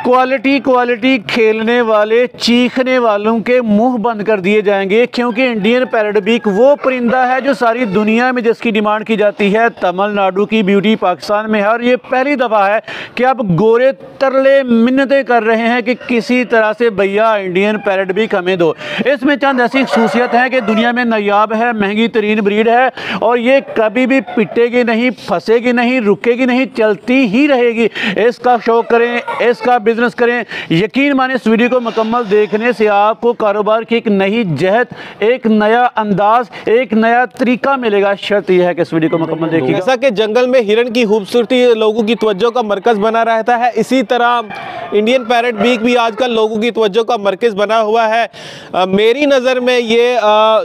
Quality quality खेलने वाले चीखने वालों के मुंह बंद कर दिए जाएंगे, क्योंकि इंडियन पैरेट बीक वो परिंदा है जो सारी दुनिया में जिसकी डिमांड की जाती है। तमिलनाडु की ब्यूटी पाकिस्तान में है और ये पहली दफ़ा है कि अब गोरे तरले मिन्नतें कर रहे हैं कि किसी तरह से भैया इंडियन पैरेट बीक हमें दो। इसमें चंद ऐसी खसूसियत है कि दुनिया में नायाब है, महंगी तरीन ब्रीड है और ये कभी भी पिटेगी नहीं, फंसेगी नहीं, रुकेगी नहीं, चलती ही रहेगी। इसका शौक करें, इसका बिजनेस करें, यकीन माने इस वीडियो को मुकम्मल देखने से आपको कारोबार की एक नई जहत, एक नया अंदाज, एक नया तरीका मिलेगा। शर्त यह है कि इस वीडियो को मुकम्मल देखिए। जैसा कि जंगल में हिरन की खूबसूरती लोगों की तवज्जो का मरकज बना रहता है, इसी तरह इंडियन पैरेट बीक भी आजकल लोगों की तवज्जो का मरकज बना हुआ है। मेरी नज़र में ये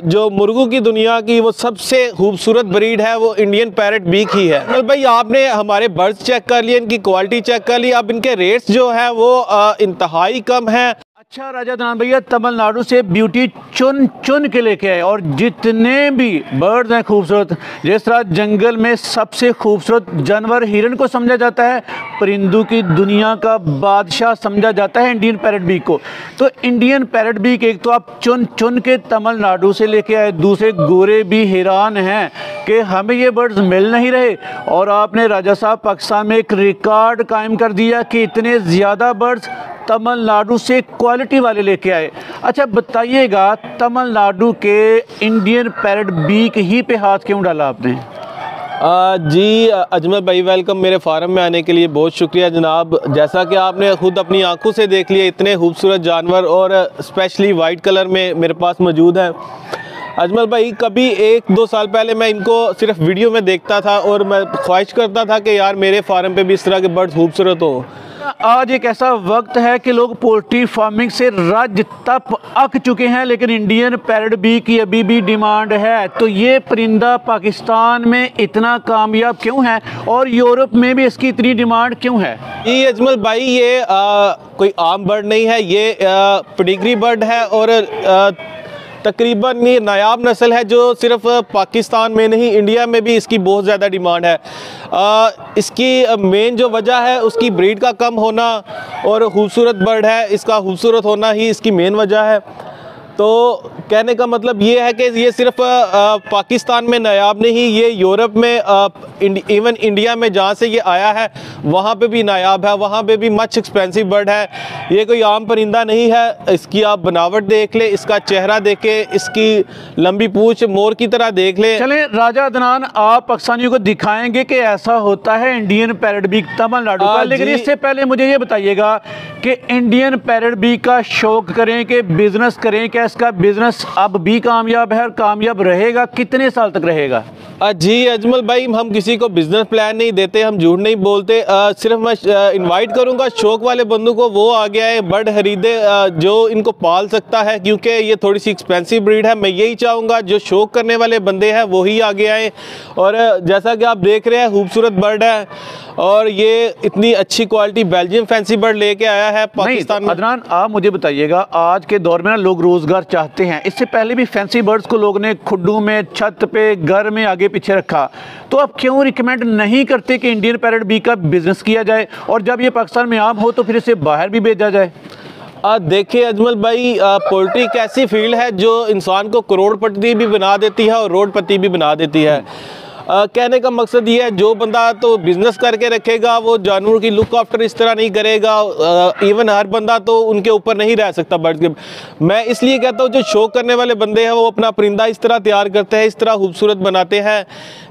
जो मुर्गों की दुनिया की वो सबसे खूबसूरत ब्रीड है वो इंडियन पैरेट बीक ही है। भाई आपने हमारे बर्ड्स चेक कर लिए, इनकी क्वालिटी चेक कर ली, अब इनके रेट्स जो है वो इंतहाई कम है। अच्छा राजा अदनान भैया तमिलनाडु से ब्यूटी चुन चुन के लेके आए और जितने भी बर्ड्स हैं खूबसूरत, जिस तरह जंगल में सबसे खूबसूरत जानवर हिरन को समझा जाता है, परिंदों की दुनिया का बादशाह समझा जाता है इंडियन पैरेट बीक को। तो इंडियन पैरेट बीक एक तो आप चुन चुन के तमिलनाडु से लेके आए, दूसरे गोरे भी हैरान हैं कि हमें ये बर्ड्स मिल नहीं रहे और आपने राजा साहब पाकिस्तान में एक रिकॉर्ड कायम कर दिया कि इतने ज़्यादा बर्ड्स तमिलनाडु से क्वालिटी वाले लेके आए। अच्छा बताइएगा, तमिलनाडु के इंडियन पैरेट बीक ही पे हाथ क्यों डाला आपने? जी अजमल भाई वेलकम मेरे फार्म में आने के लिए, बहुत शुक्रिया जनाब। जैसा कि आपने ख़ुद अपनी आंखों से देख लिया, इतने खूबसूरत जानवर और स्पेशली वाइट कलर में मेरे पास मौजूद है। अजमल भाई कभी 1-2 साल पहले मैं इनको सिर्फ वीडियो में देखता था और मैं ख्वाहिश करता था कि यार मेरे फार्म पे भी इस तरह के बर्ड्स खूबसूरत हो। आज एक ऐसा वक्त है कि लोग पोल्ट्री फार्मिंग से रज तप अक चुके हैं, लेकिन इंडियन पैरेट बीक की अभी भी डिमांड है। तो ये परिंदा पाकिस्तान में इतना कामयाब क्यों है और यूरोप में भी इसकी इतनी डिमांड क्यों है? ये अजमल भाई ये कोई आम बर्ड नहीं है, ये पेडिग्री बर्ड है और तकरीबन ये नायाब नस्ल है जो सिर्फ पाकिस्तान में नहीं इंडिया में भी इसकी बहुत ज़्यादा डिमांड है। इसकी मेन जो वजह है उसकी ब्रीड का कम होना और ख़ूबसूरत बर्ड है, इसका खूबसूरत होना ही इसकी मेन वजह है। तो कहने का मतलब ये है कि ये सिर्फ पाकिस्तान में नायाब नहीं, ये यूरोप में इवन इंडिया में जहाँ से ये आया है वहाँ पे भी नायाब है, वहाँ पे भी मच एक्सपेंसिव बर्ड है। ये कोई आम परिंदा नहीं है। इसकी आप बनावट देख ले, इसका चेहरा देखे, इसकी लंबी पूंछ मोर की तरह देख ले। चले राजा अदनान, आप पाकिस्तानियों को दिखाएंगे कि ऐसा होता है इंडियन पैरेट बीक तमिलनाडु का, लेकिन इससे पहले मुझे ये बताइएगा कि इंडियन पैरेट बीक का शौक करें कि बिजनेस करें, क्या इसका बिजनेस अब भी कामयाब है और कामयाब रहेगा? कितने साल तक रहेगा? जी अजमल भाई हम किसी को बिजनेस प्लान नहीं देते, हम झूठ नहीं बोलते। सिर्फ मैं इनवाइट करूंगा शौक वाले बंदों को, वो आगे आए, बर्ड खरीदे जो इनको पाल सकता है, क्योंकि ये थोड़ी सी एक्सपेंसिव ब्रीड है। मैं यही चाहूँगा जो शौक करने वाले बंदे हैं वही आगे आए। और जैसा कि आप देख रहे हैं खूबसूरत बर्ड है और ये इतनी अच्छी क्वालिटी बेल्जियम फैंसी बर्ड लेके आया है पाकिस्तान में। अदनान आप मुझे बताइएगा, आज के दौर में ना लोग रोज़गार चाहते हैं, इससे पहले भी फैंसी बर्ड्स को लोगों ने खुड्डों में, छत पे, घर में आगे पीछे रखा, तो आप क्यों रिकमेंड नहीं करते कि इंडियन पैरेट बीक का बिजनेस किया जाए और जब ये पाकिस्तान में आम हो तो फिर इसे बाहर भी भेजा जाए? देखिए अजमल भाई पोल्ट्री एक ऐसी फील्ड है जो इंसान को करोड़पति भी बना देती है और रोडपति भी बना देती है। कहने का मकसद ये है, जो बंदा तो बिज़नेस करके रखेगा वो जानवरों की लुक आफ्टर इस तरह नहीं करेगा। इवन हर बंदा तो उनके ऊपर नहीं रह सकता बर्ड के। मैं इसलिए कहता हूँ जो शौक करने वाले बंदे हैं वो अपना परिंदा इस तरह तैयार करते हैं, इस तरह खूबसूरत बनाते हैं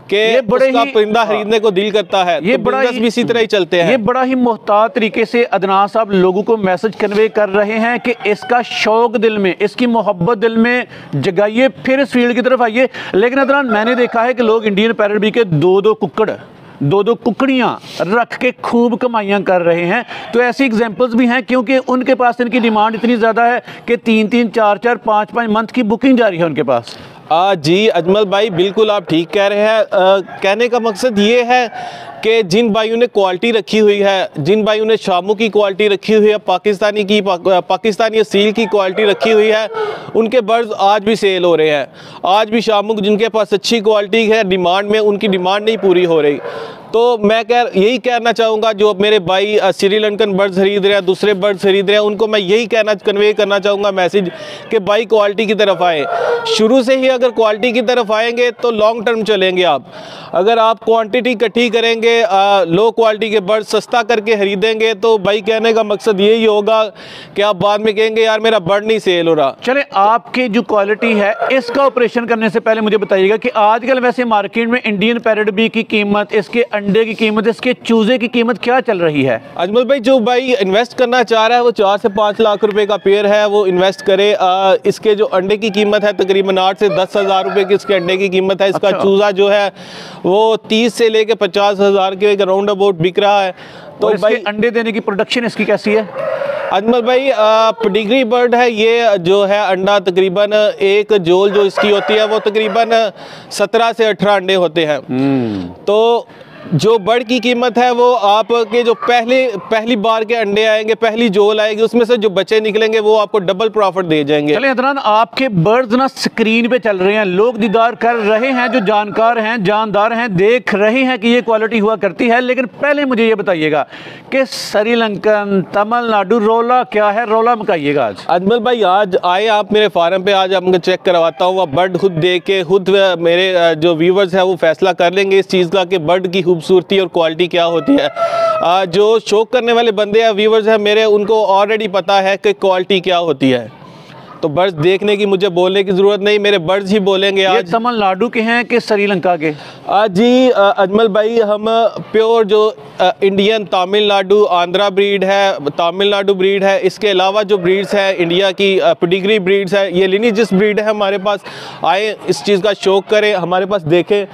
कि उसका परिंदा खरीदने को दिल करता है। ये तो बड़ा भी इसी तरह ही चलते हैं। ये बड़ा ही मुहतात तरीके से अदनान साहब लोगों को मैसेज कन्वे कर रहे हैं कि इसका शौक दिल में, इसकी मोहब्बत दिल में जगाइए, फिर इस फील्ड की तरफ आइए। लेकिन अदनान मैंने देखा है कि लोग इंडियन पैरेट बीक के 2-2 कुक्कड़, 2-2 कुकड़ियाँ रख के खूब कमाइयाँ कर रहे हैं। तो ऐसी एग्जांपल्स भी हैं, क्योंकि उनके पास इनकी डिमांड इतनी ज़्यादा है कि 3-3, 4-4, 5-5 मंथ की बुकिंग जारी है उनके पास। जी अजमल भाई बिल्कुल आप ठीक कह रहे हैं। कहने का मकसद ये है कि जिन भाइयों ने क्वालिटी रखी हुई है, जिन भाइयों ने शामू की क्वालिटी रखी हुई है, पाकिस्तानी असील की क्वालिटी रखी हुई है, उनके बर्ड्स आज भी सेल हो रहे हैं। आज भी शामू जिनके पास अच्छी क्वालिटी है, डिमांड में उनकी डिमांड नहीं पूरी हो रही। तो मैं यही कहना चाहूँगा, जो मेरे भाई श्रीलंकन बर्ड्स खरीद रहे हैं, दूसरे बर्ड्स खरीद रहे हैं, उनको मैं यही कन्वे करना चाहूँगा मैसेज कि भाई क्वालिटी की तरफ आए। शुरू से ही अगर क्वालिटी की तरफ आएंगे तो लॉन्ग टर्म चलेंगे आप। अगर आप क्वांटिटी इकट्ठी करेंगे, लो क्वालिटी के बर्ड सस्ता करके खरीदेंगे, तो भाई कहने का मकसद यही होगा कि आप बाद में कहेंगे यार मेरा बर्ड नहीं सेल हो रहा। चले, आपकी जो क्वालिटी है इसका ऑपरेशन करने से पहले मुझे बताइएगा कि आजकल वैसे मार्केट में इंडियन पैरेट बी की कीमत, इसके अंडे की कीमत, इसके चूजे की कीमत क्या चल रही है? अजमल भाई, जो भाई इन्वेस्ट करना चाह रहा है वो 4 से 5 लाख रुपए का पेयर है, वो इन्वेस्ट करे। इसके जो अंडे की कीमत है तकरीबन 8 से 10 हज़ार रुपए की इसके अंडे की कीमत है। इसका चूजा जो है वो 30 से लेके 50 हज़ार के राउंड अबाउट बिक रहा है। तो भाई अंडे देने की प्रोडक्शन इसकी कैसी है? अजमल भाई, पेडिग्री बर्ड है ये, जो है अंडा तकरीबन एक जोल जो इसकी होती है वो तकरीबन 17 से 18 अंडे होते हैं। तो जो बर्ड की कीमत है वो आपके जो पहली बार के अंडे आएंगे, पहली जोल आएगी, उसमें से जो बच्चे निकलेंगे वो आपको डबल प्रॉफिट दे जाएंगे। चलिए अदनान, आपके बर्ड्स ना स्क्रीन पे चल रहे हैं, लोग दीदार कर रहे हैं, जो जानकार हैं, जानदार हैं, देख रहे हैं कि ये क्वालिटी हुआ करती है। लेकिन पहले मुझे ये बताइएगा कि श्रीलंकन, तमिलनाडु, रौला क्या है? रौला मकाइएगा आज। अजमल भाई, आज आए आप मेरे फार्म पे, आज आपको चेक करवाता हूँ। बर्ड खुद देख के खुद मेरे जो व्यूवर्स हैं वो फैसला कर लेंगे इस चीज़ का कि बर्ड की खूबसूरती और क्वालिटी क्या होती है। जो शौक करने वाले बंदे हैं, व्यूवर्स हैं मेरे, उनको ऑलरेडी पता है कि क्वालिटी क्या होती है। तो बर्ड्स देखने की मुझे बोलने की ज़रूरत नहीं, मेरे बर्ड्स ही बोलेंगे। आज तमिलनाडु के हैं कि श्रीलंका के? जी अजमल भाई, हम प्योर जो इंडियन तमिलनाडु आंध्रा ब्रीड है, तमिलनाडु ब्रीड है, इसके अलावा जो ब्रीड्स है इंडिया की पेडिग्री ब्रीड्स है, ये लिनीजिस ब्रीड है हमारे पास। आए, इस चीज़ का शौक करें, हमारे पास देखें,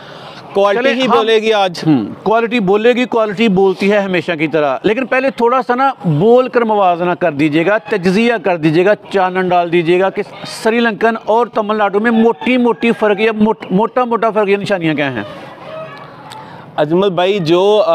क्वालिटी ही बोलेगी आज। क्वालिटी बोलेगी, क्वालिटी बोलती है हमेशा की तरह। लेकिन पहले थोड़ा सा ना बोल कर मुवाजना कर दीजिएगा, तज्जिया कर दीजिएगा, चानन डाल दीजिएगा कि श्रीलंकन और तमिलनाडु में मोटी मोटी फ़र्क या मोटा मोटा फ़र्क या निशानियाँ क्या हैं? अजमल भाई, जो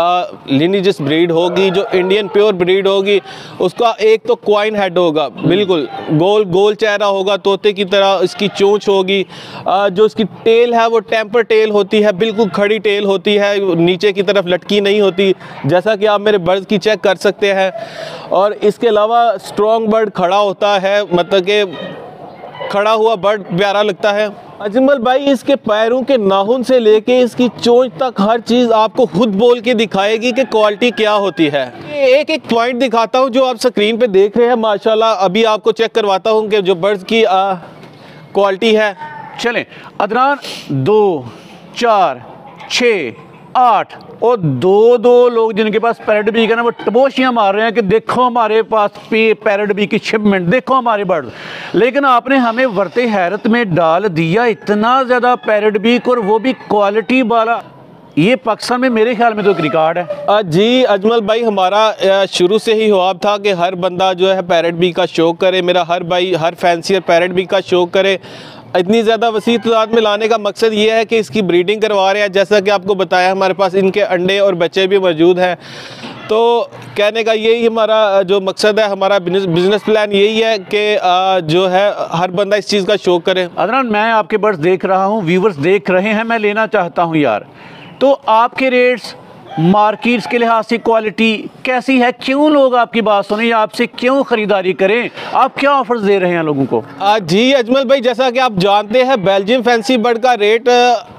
लिनीजिस ब्रीड होगी, जो इंडियन प्योर ब्रीड होगी, उसका एक तो क्वाइन हेड होगा, बिल्कुल गोल गोल चेहरा होगा, तोते की तरह इसकी चोंच होगी। जो इसकी टेल है वो टेम्पर टेल होती है, बिल्कुल खड़ी टेल होती है, नीचे की तरफ लटकी नहीं होती, जैसा कि आप मेरे बर्ड्स की चेक कर सकते हैं। और इसके अलावा स्ट्रॉन्ग बर्ड खड़ा होता है, मतलब कि खड़ा हुआ बर्ड प्यारा लगता है। अजमल भाई, इसके पैरों के नाखून से लेके इसकी चोंच तक हर चीज़ आपको खुद बोल के दिखाएगी कि क्वालिटी क्या होती है। एक एक पॉइंट दिखाता हूँ जो आप स्क्रीन पे देख रहे हैं। माशाल्लाह, अभी आपको चेक करवाता हूँ कि जो बर्ड्स की क्वालिटी है। चलें अदनान, 2, 4, 6, 8 और 2 लोग जिनके पास पैरेट बी है ना, वो टबोशियाँ मार रहे हैं कि देखो हमारे पास पैरेट बी की शिपमेंट, देखो हमारे बर्ड। लेकिन आपने हमें वर्ते हैरत में डाल दिया, इतना ज़्यादा पैरेट बी और वो भी क्वालिटी वाला। ये पाकिस्तान में मेरे ख्याल में तो एक रिकॉर्ड है। जी अजमल भाई, हमारा शुरू से ही ख्वाब था कि हर बंदा जो है पैरेट बी का शौक़ करे। मेरा हर भाई, हर फैंसियर पैरेट बी का शौक़ करे। इतनी ज़्यादा वसी तादाद में लाने का मकसद ये है कि इसकी ब्रीडिंग करवा रहे हैं। जैसा कि आपको बताया, हमारे पास इनके अंडे और बच्चे भी मौजूद हैं। तो कहने का यही हमारा जो मकसद है, हमारा बिजनेस प्लान यही है कि जो है हर बंदा इस चीज़ का शौक़ करे। अदनान, मैं आपके बर्ड्स देख रहा हूँ, व्यूवर्स देख रहे हैं, मैं लेना चाहता हूँ यार। तो आपके रेट्स मार्केट्स के लिहाज से क्वालिटी कैसी है? क्यों लोग आपकी बात सुने या आपसे क्यों ख़रीदारी करें? आप क्या ऑफर्स दे रहे हैं लोगों को? जी अजमल भाई, जैसा कि आप जानते हैं, बेल्जियम फैंसी बर्ड का रेट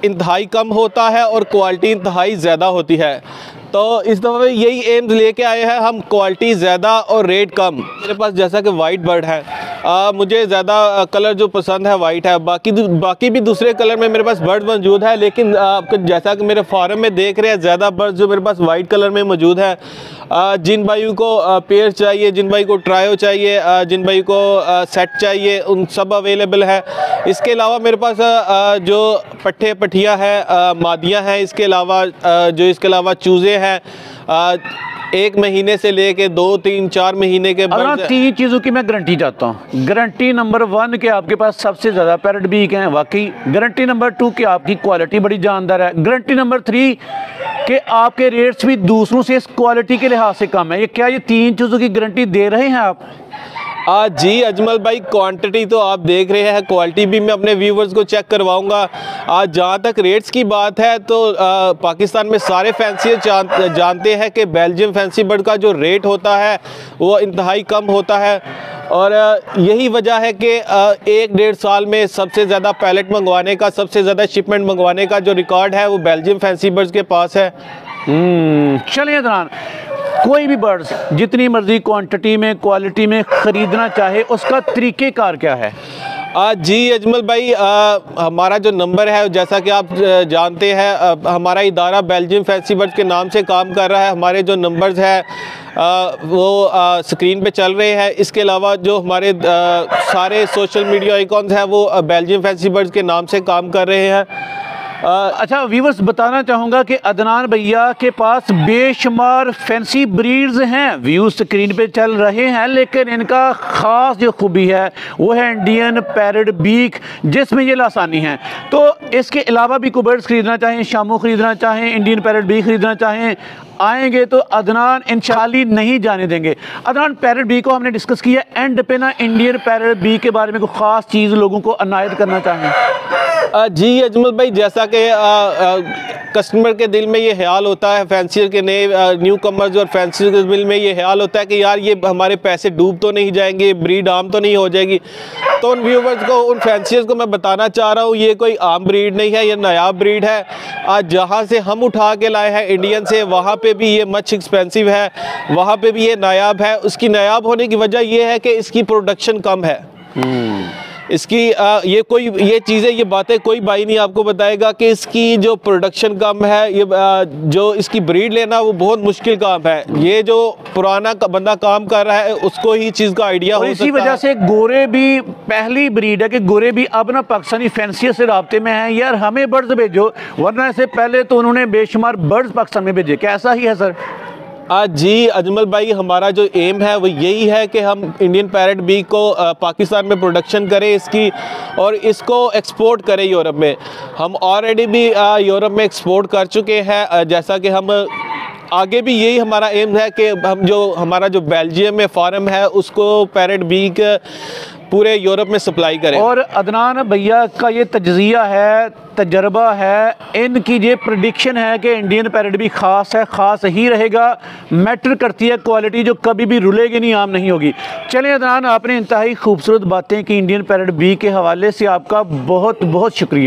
इंतहाई कम होता है और क्वालिटी इंतहाई ज़्यादा होती है। तो इस दफ़ा यही एम्स लेके आए हैं हम, क्वालिटी ज़्यादा और रेट कम। मेरे पास जैसा कि वाइट बर्ड है, मुझे ज़्यादा कलर जो पसंद है वाइट है। बाकी भी दूसरे कलर में मेरे पास बर्ड मौजूद है, लेकिन जैसा कि मेरे फार्म में देख रहे हैं, ज़्यादा बर्ड जो मेरे पास वाइट कलर में मौजूद है। जिन भाइयों को पेयर चाहिए, जिन भाई को ट्रायो चाहिए, जिन भाई को सेट चाहिए, उन सब अवेलेबल है। इसके अलावा मेरे पास जो पट्ठे पट्टियाँ हैं, मादियाँ हैं, इसके अलावा चूज़े हैं, 1 महीने से लेके 2, 3, 4 महीने के बाद। 3 चीज़ों की मैं गारंटी चाहता हूँ। गारंटी नंबर 1 के आपके पास सबसे ज़्यादा पैरेट बीक हैं वाकई। गारंटी नंबर 2 कि आपकी क्वालिटी बड़ी जानदार है। गारंटी नंबर 3 कि आपके रेट्स भी दूसरों से इस क्वालिटी के लिहाज से कम है। ये क्या ये 3 चीज़ों की गारंटी दे रहे हैं आप? जी अजमल भाई, क्वांटिटी तो आप देख रहे हैं, क्वालिटी भी मैं अपने व्यूवर्स को चेक करवाऊंगा। आज जहाँ तक रेट्स की बात है तो पाकिस्तान में सारे फैंसियर जानते हैं कि बेल्जियम फैंसी बर्ड का जो रेट होता है वो इंतहाई कम होता है, और यही वजह है कि 1-1.5 साल में सबसे ज़्यादा पैलेट मंगवाने का, सबसे ज़्यादा शिपमेंट मंगवाने का जो रिकॉर्ड है वो बेल्जियम फैंसी बर्ड्स के पास है। चलिए अदनान, कोई भी बर्ड्स जितनी मर्जी क्वांटिटी में, क्वालिटी में ख़रीदना चाहे, उसका तरीक़ेकार क्या है? जी अजमल भाई, हमारा जो नंबर है, जैसा कि आप जानते हैं, हमारा इदारा बेल्जियम फैंसी बर्ड्स के नाम से काम कर रहा है। हमारे जो नंबर्स हैं वो स्क्रीन पे चल रहे हैं। इसके अलावा जो हमारे सारे सोशल मीडिया आइकॉन्स हैं वो बेल्जियम फैंसी बर्ड्स के नाम से काम कर रहे हैं। अच्छा व्यूवर्स, बताना चाहूँगा कि अदनान भैया के पास बेशुमार फैंसी ब्रीड्स हैं, व्यू स्क्रीन पे चल रहे हैं, लेकिन इनका ख़ास जो खूबी है वो है इंडियन पैरेट बीक, जिसमें ये लासानी है। तो इसके अलावा भी कोई बर्ड्स ख़रीदना चाहें, शामू ख़रीदना चाहें, इंडियन पैरेट बीक ख़रीदना चाहें, आएंगे तो अदनान इंशाल्लाह नहीं जाने देंगे। अदनान, पैरेट बी को हमने डिस्कस किया, एंड पे ना इंडियन पैरेट बी के बारे में कोई ख़ास चीज़ लोगों को अनायत करना चाहें? जी अजमल भाई, जैसा कि कस्टमर के दिल में ये ख्याल होता है, फैंसियर के नए न्यू कमर्स और फैंसियर के दिल में ये ख्याल होता है कि यार ये हमारे पैसे डूब तो नहीं जाएंगे, ब्रीड आम तो नहीं हो जाएगी। तो उन व्यूवर्स को, उन फैंसियर्स को मैं बताना चाह रहा हूँ, ये कोई आम ब्रीड नहीं है, ये नायाब ब्रीड है। आज जहाँ से हम उठा के लाए हैं इंडियन से, वहाँ पे भी ये मच एक्सपेंसिव है, वहाँ पे भी ये नायाब है। उसकी नायाब होने की वजह ये है कि इसकी प्रोडक्शन कम है। इसकी ये चीज़ें, ये बातें कोई भाई नहीं आपको बताएगा कि इसकी जो प्रोडक्शन कम है, ये जो इसकी ब्रीड लेना वो बहुत मुश्किल काम है। ये जो पुराना बंदा काम कर रहा है उसको ही चीज़ का आइडिया हो सकता है। इसी वजह से गोरे भी पहली ब्रीड है कि गोरे भी अब ना पाकिस्तानी फैंसियर से राब्ते में हैं, यार हमें बर्ड्स भेजो, वरना इससे पहले तो उन्होंने बेशुमार बर्ड्स पाकिस्तान में भेजे। क्या ऐसा ही है सर? जी अजमल भाई, हमारा जो एम है वो यही है कि हम इंडियन पैरेट बी को पाकिस्तान में प्रोडक्शन करें इसकी, और इसको एक्सपोर्ट करें यूरोप में। हम ऑलरेडी भी यूरोप में एक्सपोर्ट कर चुके हैं। जैसा कि हम आगे भी यही हमारा एम है कि हम जो हमारा जो बेल्जियम में फार्म है उसको पैरेट बी पूरे यूरोप में सप्लाई करें। और अदनान भैया का ये तज्जिया है, तजर्बा है, इनकी ये प्रेडिक्शन है कि इंडियन पैरेट भी ख़ास है, ख़ास ही रहेगा। मैटर करती है क्वालिटी, जो कभी भी रुलेगी नहीं, आम नहीं होगी। चलिए अदनान, आपने इंतहाई खूबसूरत बातें की इंडियन पैरेट बी के हवाले से, आपका बहुत बहुत शुक्रिया।